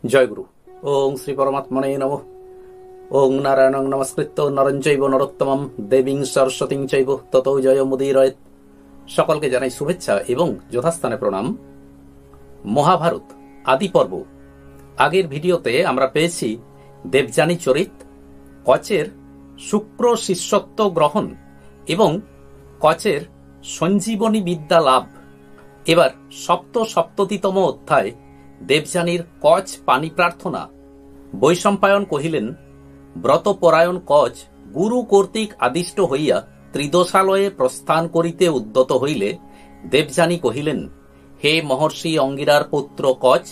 জয়গুরু। ওং শ্রী পরমাত্মনে নমঃ। ওং নারায়ণং নমস্কৃত্য নরং চৈব নরোত্তমম দেবীং সরস্বতীং চৈব ততো জয়মুদীরয়েৎ। সকলকে জানাই শুভেচ্ছা এবং যথাস্থানে প্রণাম। মহাভারত আদি পর্ব। আগের ভিডিওতে আমরা পেয়েছি দেবযানী চরিত, কচের শুক্র শিষ্যত্ব গ্রহণ এবং কচের সঞ্জীবনী বিদ্যা লাভ। এবার সপ্ততিতম অধ্যায় দেবযানীর কচ পানি প্রার্থনা। বৈশম্পায়ন কহিলেন, ব্রতপরায়ণ কচ গুরু কর্তৃক আদিষ্ট হইয়া ত্রিদশালয়ে প্রস্থান করিতে উদ্যত হইলে দেবযানী কহিলেন, হে মহর্ষি অঙ্গিরার পুত্র কচ,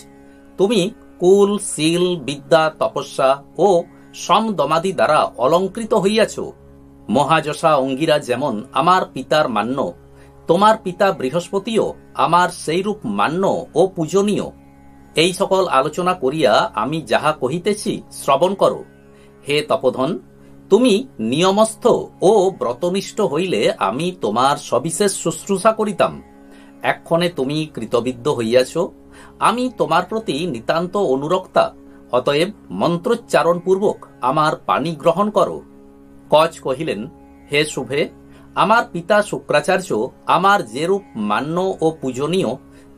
তুমি কুল, শীল, বিদ্যা, তপস্যা ও সমদমাদি দ্বারা অলঙ্কৃত হইয়াছ। মহাযশা অঙ্গিরা যেমন আমার পিতার মান্য, তোমার পিতা বৃহস্পতিও আমার সেইরূপ মান্য ও পূজনীয়। এই সকল আলোচনা করিয়া আমি যাহা কহিতেছি শ্রবণ করো। হে তপোধন, তুমি নিয়মস্থ ও ব্রতনিষ্ঠ হইলে আমি তোমার সবিশেষ শুশ্রূষা করিতাম। এক্ষণে তুমি কৃতবিদ্য হইয়াছ, আমি তোমার প্রতি নিতান্ত অনুরক্তা, অতএব মন্ত্রোচ্চারণ পূর্বক আমার পানি গ্রহণ করো। কচ কহিলেন, হে শুভে, আমার পিতা শুক্রাচার্য আমার যেরূপ মান্য ও পূজনীয়,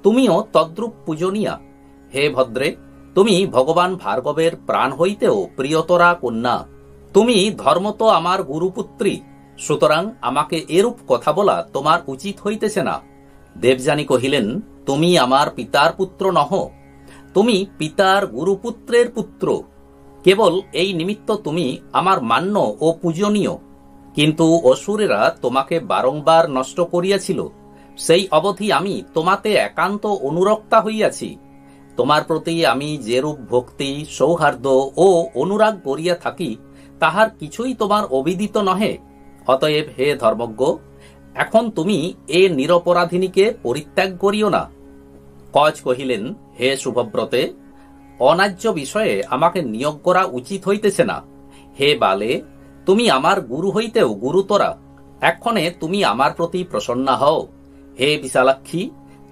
তুমিও তদ্রূপ পূজনীয়া। হে ভদ্রে, তুমি ভগবান ভার্গবের প্রাণ হইতেও প্রিয়তরা কন্যা। তুমি ধর্মত আমার গুরুপুত্রী, সুতরাং আমাকে এরূপ কথা বলা তোমার উচিত হইতেছে না। দেবযানী কহিলেন, তুমি আমার পিতার পুত্র নহ, তুমি পিতার গুরুপুত্রের পুত্র। কেবল এই নিমিত্ত তুমি আমার মান্য ও পূজনীয়। কিন্তু অসুরেরা তোমাকে বারংবার নষ্ট করিয়াছিল, সেই অবধি আমি তোমাতে একান্ত অনুরক্তা হইয়াছি। তোমার প্রতি আমি যেরূপ ভক্তি, সৌহার্দ্য ও অনুরাগ করিয়া থাকি, তাহার কিছুই তোমার অবিদিত নহে। অতএব হে ধর্মজ্ঞ, এখন তুমি এ নিরপরাধিনীকে পরিত্যাগ করিও না। কচ কহিলেন, হে শুভব্রতে, অন্যায্য বিষয়ে আমাকে নিয়োগ করা উচিত হইতেছে না। হে বালে, তুমি আমার গুরু হইতেও গুরুতরা, এক্ষণে তুমি আমার প্রতি প্রসন্না হও। হে বিশালাক্ষী,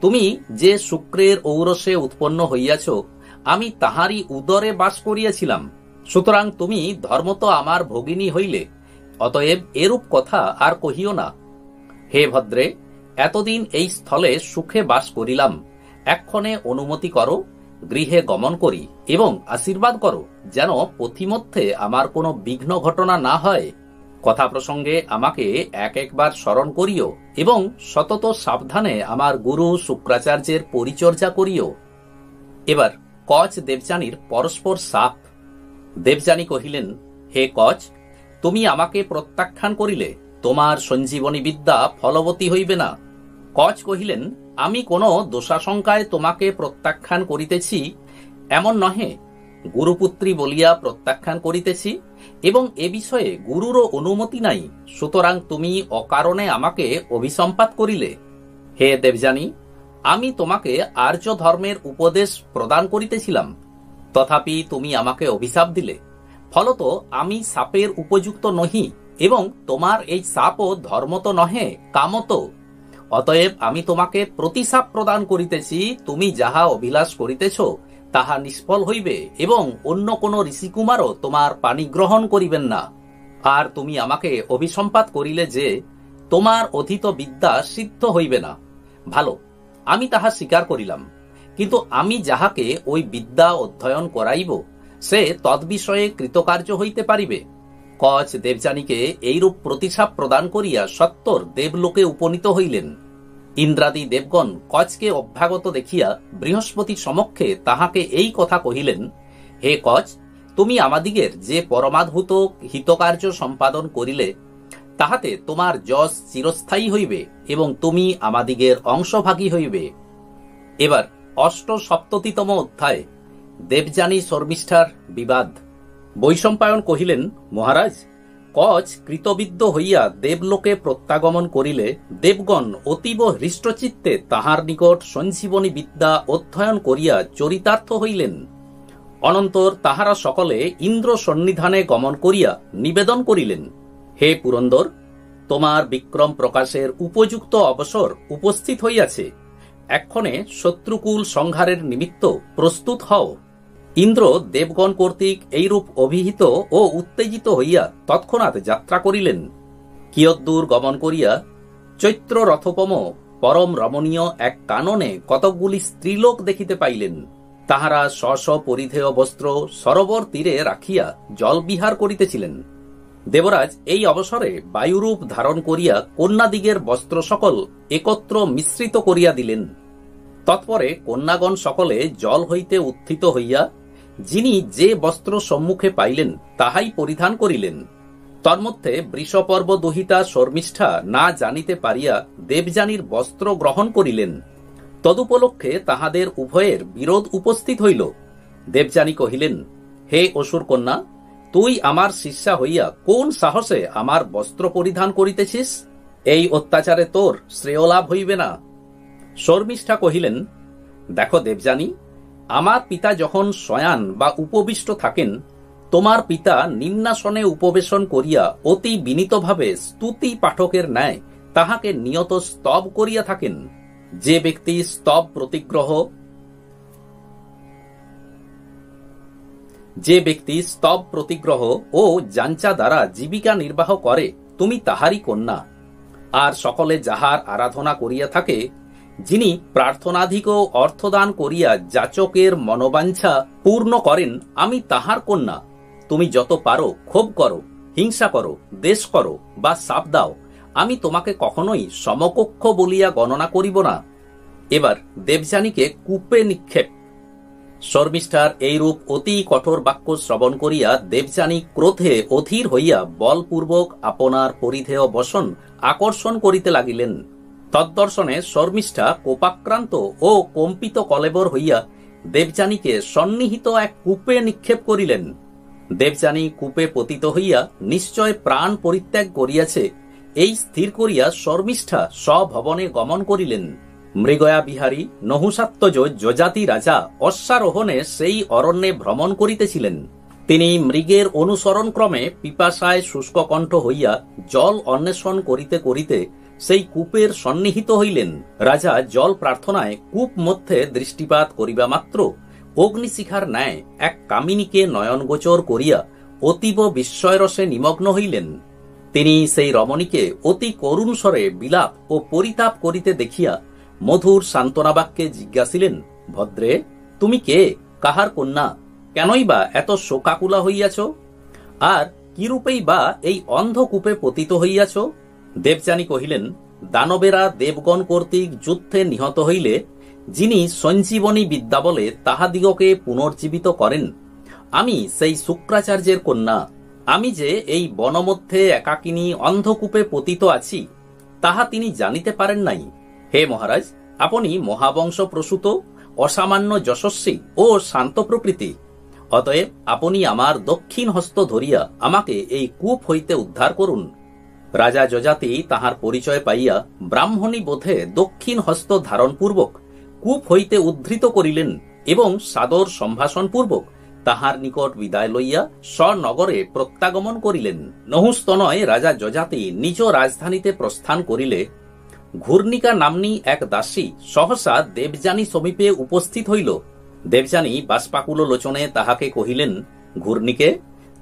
তুমি যে শুক্রের ঔরসে উৎপন্ন হইয়াছ, আমি তাহারই উদরে বাস করিয়াছিলাম, সুতরাং তুমি ধর্মত আমার ভগিনী হইলে। অতএব এরূপ কথা আর কহিও না। হে ভদ্রে, এতদিন এই স্থলে সুখে বাস করিলাম, এক্ষণে অনুমতি করো, গৃহে গমন করি এবং আশীর্বাদ করো, যেন পথিমধ্যে আমার কোনো বিঘ্ন ঘটনা না হয়। কথা প্রসঙ্গে আমাকে একবার স্মরণ করিও এবং সতত সাবধানে আমার গুরু শুক্রাচার্যের পরিচর্যা করিও। এবার কচ দেবযানীর পরস্পর সাপ। দেবযানী কহিলেন, হে কচ, তুমি আমাকে প্রত্যাখ্যান করিলে তোমার সঞ্জীবনী বিদ্যা ফলবতী হইবে না। কচ কহিলেন, আমি কোনো দোষাশঙ্কায় তোমাকে প্রত্যাখ্যান করিতেছি এমন নহে, গুরুপুত্রী বলিয়া প্রত্যাখ্যান করিতেছি এবং এ বিষয়ে গুরুরও অনুমতি নাই, সুতরাং তুমি অকারণে আমাকে অভিসম্পাত করিলে। হে দেবযানী, আমি তোমাকে আর্য ধর্মের উপদেশ প্রদান করিতেছিলাম, তথাপি তুমি আমাকে অভিশাপ দিলে। ফলত আমি শাপের উপযুক্ত নহি এবং তোমার এই শাপও ধর্মত নহে, কামত। অতএব আমি তোমাকে প্রতিশাপ প্রদান করিতেছি, তুমি যাহা অভিলাষ করিতেছ তাহা নিষ্ফল হইবে এবং অন্য কোন ঋষিকুমারও তোমার পানি গ্রহণ করিবেন না। আর তুমি আমাকে অভিসম্পাত করিলে যে তোমার অধীত বিদ্যা সিদ্ধ হইবে না। ভালো, আমি তাহা স্বীকার করিলাম, কিন্তু আমি যাহাকে ওই বিদ্যা অধ্যয়ন করাইব সে তদ্বিষয়ে কৃতকার্য হইতে পারিবে। কচ দেবযানীকে এইরূপ প্রতিশাপ প্রদান করিয়া সত্বর দেবলোকে উপনীত হইলেন। ইন্দ্রাদি দেবগণ কচকে অভ্যাগত দেখিয়া বৃহস্পতি সমক্ষে তাহাকে এই কথা কহিলেন, হে কচ, তুমি আমাদিগের যে পরমাদ্ভুত হিতকার্য সম্পাদন করিলে, তাহাতে তোমার যশ চিরস্থায়ী হইবে এবং তুমি আমাদিগের অংশভাগী হইবে। এবার সপ্ততিতম অধ্যায় দেবযানী শর্মিষ্ঠার বিবাদ। বৈশম্পায়ন কহিলেন, মহারাজ, কচ কৃতবিদ্য হইয়া দেবলোকে প্রত্যাগমন করিলে দেবগণ অতীব হৃষ্টচিত্তে তাহার নিকট সঞ্জীবনী বিদ্যা অধ্যয়ন করিয়া চরিতার্থ হইলেন। অনন্তর তাহারা সকলে ইন্দ্র সন্নিধানে গমন করিয়া নিবেদন করিলেন, হে পুরন্দর, তোমার বিক্রম প্রকাশের উপযুক্ত অবসর উপস্থিত হইয়াছে, এক্ষণে শত্রুকুল সংহারের নিমিত্ত প্রস্তুত হও। ইন্দ্র দেবগণ কর্তৃক এইরূপ অভিহিত ও উত্তেজিত হইয়া তৎক্ষণাৎ যাত্রা করিলেন। কিয়দ্দূর গমন করিয়া চৈত্র রথোপম পরম রমণীয় এক কাননে কতকগুলি স্ত্রীলোক দেখিতে পাইলেন। তাহারা স্ব পরিধেয় বস্ত্র সরোবর তীরে রাখিয়া জলবিহার করিতেছিলেন। দেবরাজ এই অবসরে বায়ুরূপ ধারণ করিয়া কন্যাদিগের বস্ত্র সকল একত্র মিশ্রিত করিয়া দিলেন। তৎপরে কন্যাগণ সকলে জল হইতে উত্থিত হইয়া যিনি যে বস্ত্র সম্মুখে পাইলেন তাহাই পরিধান করিলেন। তন্মধ্যে বৃষপর্ব দহিতা শর্মিষ্ঠা না জানিতে পারিয়া দেবযানীর বস্ত্র গ্রহণ করিলেন। তদুপলক্ষে তাহাদের উভয়ের বিরোধ উপস্থিত হইল। দেবযানী কহিলেন, হে অসুর কন্যা, তুই আমার শিষ্যা হইয়া কোন সাহসে আমার বস্ত্র পরিধান করিতেছিস? এই অত্যাচারে তোর শ্রেয়লাভ হইবে না। শর্মিষ্ঠা কহিলেন, দেখো দেবযানী, আমার পিতা যখন শয়ান বা উপবিষ্ট থাকেন, তোমার পিতা নিম্নাসনে উপবেশন করিয়া অতি বিনীতভাবে স্তুতি পাঠকের ন্যায় তাহাকে নিয়ত স্তব করিয়া থাকেন। যে ব্যক্তি স্তব প্রতিগ্রহ ও যাঞ্চা দ্বারা জীবিকা নির্বাহ করে, তুমি তাহারই কন্যা। আর সকলে যাহার আরাধনা করিয়া থাকে, যিনি প্রার্থনাধিক অর্থদান করিয়া যাচকের মনোবাঞ্ছা পূর্ণ করেন, আমি তাহার কন্যা। তুমি যত পারো ক্ষোভ করো, হিংসা করো, দেশ করো বা শাপ দাও, আমি তোমাকে কখনোই সমকক্ষ বলিয়া গণনা করিব না। এবার দেবযানীকে কূপে নিক্ষেপ। শর্মিষ্ঠার এইরূপ অতি কঠোর বাক্য শ্রবণ করিয়া দেবযানী ক্রোধে অধীর হইয়া বলপূর্বক আপনার পরিধেয় বসন আকর্ষণ করিতে লাগিলেন। তদ্দর্শনে শর্মিষ্ঠা কোপাক্রান্ত ও কম্পিত কলেবর হইয়া দেবযানীকে সন্নিহিত এক কূপে নিক্ষেপ করিলেন। দেবযানী কূপে পতিত হইয়া নিশ্চয় প্রাণ পরিত্যাগ করিয়াছে, এই স্থির করিয়া শর্মিষ্ঠা স্বভবনে গমন করিলেন। মৃগয়া বিহারী নহুষাত্মজ যজাতি রাজা অশ্বারোহণে সেই অরণ্যে ভ্রমণ করিতেছিলেন। তিনি মৃগের অনুসরণক্রমে পিপাসায় শুষ্ককণ্ঠ হইয়া জল অন্বেষণ করিতে করিতে সেই কূপের সন্নিহিত হইলেন। রাজা জল প্রার্থনায় কূপ মধ্যে দৃষ্টিপাত করিবা মাত্র অগ্নিশিখার ন্যায় এক কামিনীকে নয়নগোচর করিয়া অতীব বিস্ময়রসে নিমগ্ন হইলেন। তিনি সেই রমণীকে অতি করুণ স্বরে বিলাপ ও পরিতাপ করিতে দেখিয়া মধুর সান্ত্বনা বাক্যে জিজ্ঞাসিলেন, ভদ্রে, তুমি কে? কাহার কন্যা? কেনই বা এত শোকাকুলা হইয়াছ? আর কিরূপেই বা এই অন্ধকূপে পতিত হইয়াছ? দেবযানী কহিলেন, দানবেরা দেবগণ কর্তৃক যুদ্ধে নিহত হইলে যিনি সঞ্জীবনী বিদ্যা বলে তাহাদিগকে পুনর্জীবিত করেন, আমি সেই শুক্রাচার্যের কন্যা। আমি যে এই বনমধ্যে একাকিনী অন্ধকূপে পতিত আছি, তাহা তিনি জানিতে পারেন নাই। হে মহারাজ, আপনি মহাবংশ প্রসূত, অসামান্য যশস্বী ও শান্ত প্রকৃতি। অতএব আপনি আমার দক্ষিণ হস্ত ধরিয়া আমাকে এই কূপ হইতে উদ্ধার করুন। রাজা যজাতি তাহার পরিচয় পাইয়া ব্রাহ্মণী বোধে দক্ষিণ হস্ত ধারণপূর্বক কূপ হইতে উদ্ধৃত করিলেন এবং সাদর সম্ভাষণপূর্বক তাহার নিকট বিদায় লইয়া স্বনগরে প্রত্যাগমন করিলেন। নহুস্তনয় রাজা যজাতি নিজ রাজধানীতে প্রস্থান করিলে ঘূর্ণিকা নাম্নী এক দাসী সহসা দেবযানী সমীপে উপস্থিত হইল। দেবযানী বাষ্পাকুল লোচনে তাহাকে কহিলেন, ঘূর্ণিকে,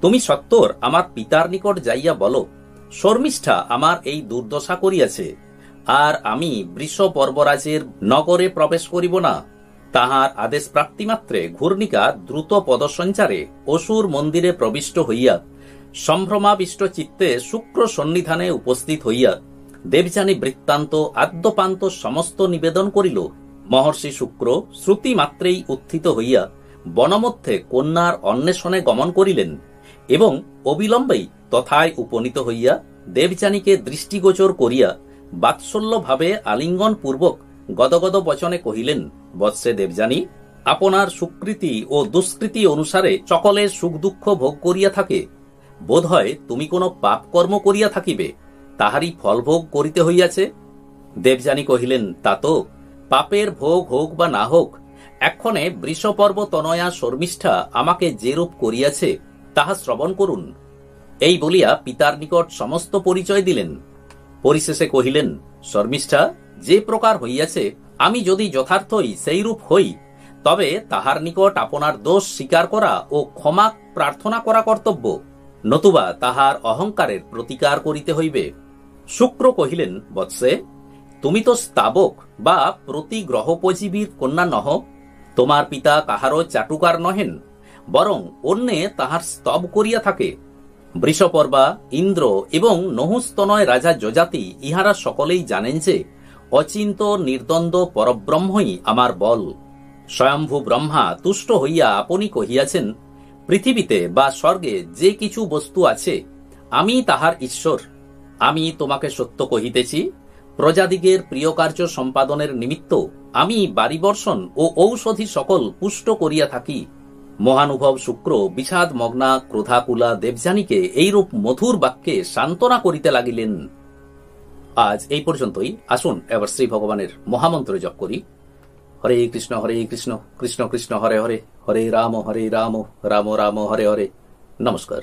তুমি সত্বর আমার পিতার নিকট যাইয়া বলো, শর্মিষ্ঠা আমার এই দুর্দশা করিয়াছে, আর আমি বৃষ পর্বরাজের নগরে প্রবেশ করিব না। তাহার আদেশ প্রাপ্তিমাত্রে ঘূর্ণিকা দ্রুত পদসঞ্চারে অসুর মন্দিরে প্রবিষ্ট হইয়া সম্ভ্রমাবিষ্ট চিত্তে শুক্র সন্নিধানে উপস্থিত হইয়া দেবযানী বৃত্তান্ত আদ্যপান্ত সমস্ত নিবেদন করিল। মহর্ষি শুক্র শ্রুতি মাত্রেই উত্থিত হইয়া বনমধ্যে কন্যার অন্বেষণে গমন করিলেন এবং অবিলম্বেই তথায় উপনীত হইয়া দেবযানীকে দৃষ্টিগোচর করিয়া বাৎসল্যভাবে আলিঙ্গন পূর্বক গদগদ বচনে কহিলেন, বৎসে দেবযানী, আপনার সুকৃতি ও দুষ্কৃতি অনুসারে সকলে সুখ দুঃখ ভোগ করিয়া থাকে। বোধ হয় তুমি কোনো পাপ কর্ম করিয়া থাকিবে, তাহারই ফল ভোগ করিতে হইয়াছে। দেবযানী কহিলেন, তা তো পাপের ভোগ হোক বা না হোক, এক্ষণে বৃষপর্ব তনয়া শর্মিষ্ঠা আমাকে যেরূপ করিয়াছে তাহা শ্রবণ করুন। এই বলিয়া পিতার নিকট সমস্ত পরিচয় দিলেন। পরিশেষে কহিলেন, শর্মিষ্ঠা যে প্রকার হইয়াছে, আমি যদি যথার্থই সেইরূপ হই, তবে তাহার নিকট আপনার দোষ স্বীকার করা ও ক্ষমা প্রার্থনা করা কর্তব্য, নতুবা তাহার অহংকারের প্রতিকার করিতে হইবে। শুক্র কহিলেন, বৎসে, তুমি তো স্তাবক বা প্রতিগ্রহোপজীবীর কন্যা নহ। তোমার পিতা কাহারও চাটুকার নহেন, বরং অন্যে তাহার স্তব করিয়া থাকে। বৃষপর্বা, ইন্দ্র এবং নহুস্তনয় রাজা যজাতি ইহারা সকলেই জানেন যে অচিন্ত নির্দ্বন্দ্ব পরব্রহ্মই আমার বল। স্বয়ম্ভু ব্রহ্মা তুষ্ট হইয়া আপনি কহিয়াছেন, পৃথিবীতে বা স্বর্গে যে কিছু বস্তু আছে আমি তাহার ঈশ্বর। আমি তোমাকে সত্য কহিতেছি, প্রজাদিগের প্রিয় কার্য সম্পাদনের নিমিত্ত আমি বাড়িবর্ষণ ও ঔষধি সকল পুষ্ট করিয়া থাকি। মহানুভব শুক্র বিষাদ মগ্না ক্রোধাকুলা দেবযানীকে এইরূপ মধুর বাক্যে সান্ত্বনা করিতে লাগিলেন। আজ এই পর্যন্তই। আসুন এবার শ্রী ভগবানের মহামন্ত্র জপ করি। হরে কৃষ্ণ কৃষ্ণ কৃষ্ণ হরে হরে, হরে রাম রাম রাম হরে হরে। নমস্কার।